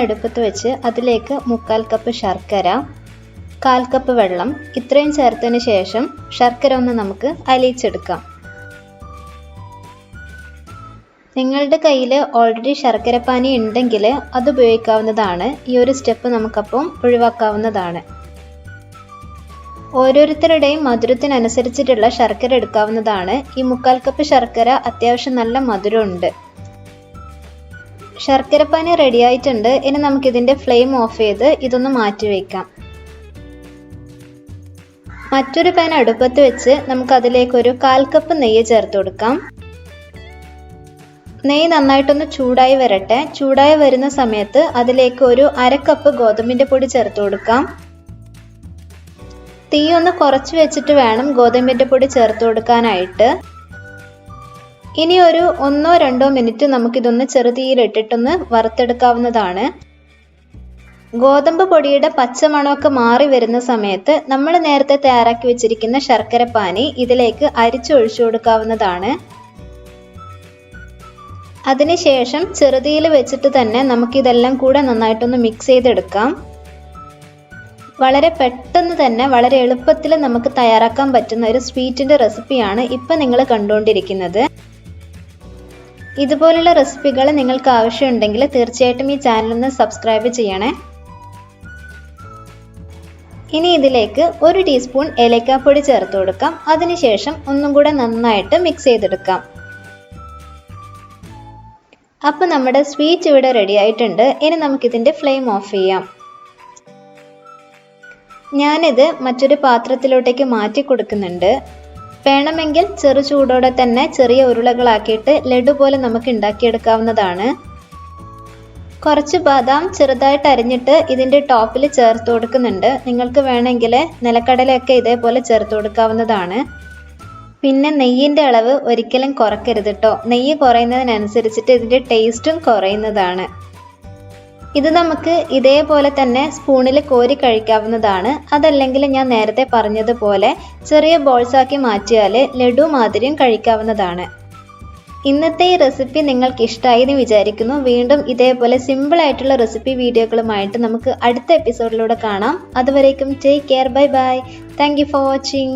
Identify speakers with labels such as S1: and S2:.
S1: അടുപ്പത്ത് വെച്ച് അതിലേക്ക് 3/4 കപ്പ് ശർക്കര, 1/4 കപ്പ് വെള്ളം ഇത്രയും ചേർത്തതിന് ശേഷം ശർക്കര ഒന്ന് നമുക്ക് അലിയിച്ചെടുക്കാം. നിങ്ങളുടെ കയ്യിൽ ഓൾറെഡി ശർക്കരപ്പാനി ഉണ്ടെങ്കിൽ അത് ഉപയോഗിക്കാവുന്നതാണ്. ഈ ഒരു സ്റ്റെപ്പ് നമുക്കപ്പം ഒഴിവാക്കാവുന്നതാണ്. ഓരോരുത്തരുടെയും മധുരത്തിനനുസരിച്ചിട്ടുള്ള ശർക്കര എടുക്കാവുന്നതാണ്. ഈ 3/4 കപ്പ് ശർക്കര അത്യാവശ്യം നല്ല മധുരമുണ്ട്. ശർക്കരപ്പാനി റെഡി ആയിട്ടുണ്ട്. ഇനി നമുക്കിതിൻ്റെ ഫ്ലെയിം ഓഫ് ചെയ്ത് ഇതൊന്ന് മാറ്റി വയ്ക്കാം. മറ്റൊരു പാൻ അടുപ്പത്ത് വെച്ച് നമുക്ക് അതിലേക്കൊരു 1/4 കപ്പ് നെയ്യ് ചേർത്ത് കൊടുക്കാം. നെയ്യ് നന്നായിട്ടൊന്ന് ചൂടായി വരട്ടെ. ചൂടായി വരുന്ന സമയത്ത് അതിലേക്ക് ഒരു 1/2 കപ്പ് ഗോതമ്പിൻ്റെ പൊടി ചേർത്ത് കൊടുക്കാം. തീ ഒന്ന് കുറച്ച് വെച്ചിട്ട് വേണം ഗോതമ്പിൻ്റെ പൊടി ചേർത്ത് കൊടുക്കാനായിട്ട്. ഇനി ഒരു 1-2 മിനിറ്റ് നമുക്കിതൊന്ന് ചെറുതീയിലിട്ടിട്ടൊന്ന് വറുത്തെടുക്കാവുന്നതാണ്. ഗോതമ്പ് പൊടിയുടെ പച്ചമണമൊക്കെ മാറി വരുന്ന സമയത്ത് നമ്മൾ നേരത്തെ തയ്യാറാക്കി വെച്ചിരിക്കുന്ന ശർക്കരപ്പാനി ഇതിലേക്ക് അരിച്ചൊഴിച്ചു കൊടുക്കാവുന്നതാണ്. അതിനുശേഷം ചെറുതീയിൽ വെച്ചിട്ട് തന്നെ നമുക്കിതെല്ലാം കൂടെ നന്നായിട്ടൊന്ന് മിക്സ് ചെയ്തെടുക്കാം. വളരെ പെട്ടെന്ന് തന്നെ വളരെ എളുപ്പത്തിൽ നമുക്ക് തയ്യാറാക്കാൻ പറ്റുന്ന ഒരു സ്വീറ്റിൻ്റെ റെസിപ്പിയാണ് ഇപ്പം നിങ്ങൾ കണ്ടുകൊണ്ടിരിക്കുന്നത്. ഇതുപോലുള്ള റെസിപ്പികൾ നിങ്ങൾക്ക് ആവശ്യമുണ്ടെങ്കിൽ തീർച്ചയായിട്ടും ഈ ചാനലൊന്ന് സബ്സ്ക്രൈബ് ചെയ്യണേ. ഇനി ഇതിലേക്ക് 1 ടീസ്പൂൺ ഏലക്കാപ്പൊടി ചേർത്ത് കൊടുക്കാം. അതിനുശേഷം ഒന്നും കൂടെ നന്നായിട്ട് മിക്സ് ചെയ്തെടുക്കാം. അപ്പോൾ നമ്മുടെ സ്വീറ്റ് ഇവിടെ റെഡി ആയിട്ടുണ്ട്. ഇനി നമുക്കിതിൻ്റെ ഫ്ലെയിം ഓഫ് ചെയ്യാം. ഞാനിത് മറ്റൊരു പാത്രത്തിലോട്ടേക്ക് മാറ്റി കൊടുക്കുന്നുണ്ട്. വേണമെങ്കിൽ ചെറു ചൂടോടെ തന്നെ ചെറിയ ഉരുളകളാക്കിയിട്ട് ലഡു പോലെ നമുക്ക് ഉണ്ടാക്കിയെടുക്കാവുന്നതാണ്. കുറച്ച് ബദാം ചെറുതായിട്ട് അരിഞ്ഞിട്ട് ഇതിൻ്റെ ടോപ്പിൽ ചേർത്ത് കൊടുക്കുന്നുണ്ട്. നിങ്ങൾക്ക് വേണമെങ്കിൽ നിലക്കടലയൊക്കെ ഇതേപോലെ ചേർത്ത് കൊടുക്കാവുന്നതാണ്. പിന്നെ നെയ്യിൻ്റെ അളവ് ഒരിക്കലും കുറയ്ക്കരുത് കേട്ടോ. നെയ്യ് കുറയുന്നതിനനുസരിച്ചിട്ട് ഇതിൻ്റെ ടേസ്റ്റും കുറയുന്നതാണ്. ഇത് നമുക്ക് ഇതേപോലെ തന്നെ സ്പൂണിൽ കോരി കഴിക്കാവുന്നതാണ്. അതല്ലെങ്കിൽ ഞാൻ നേരത്തെ പറഞ്ഞതുപോലെ ചെറിയ ബോൾസാക്കി മാറ്റിയാൽ ലഡു മാതിരിയും കഴിക്കാവുന്നതാണ്. ഇന്നത്തെ ഈ റെസിപ്പി നിങ്ങൾക്ക് ഇഷ്ടമായി എന്ന് വിചാരിക്കുന്നു. വീണ്ടും ഇതേപോലെ സിമ്പിൾ ആയിട്ടുള്ള റെസിപ്പി വീഡിയോകളുമായിട്ട് നമുക്ക് അടുത്ത എപ്പിസോഡിലൂടെ കാണാം. അതുവരേക്കും take care. Bye bye. Thank you for watching.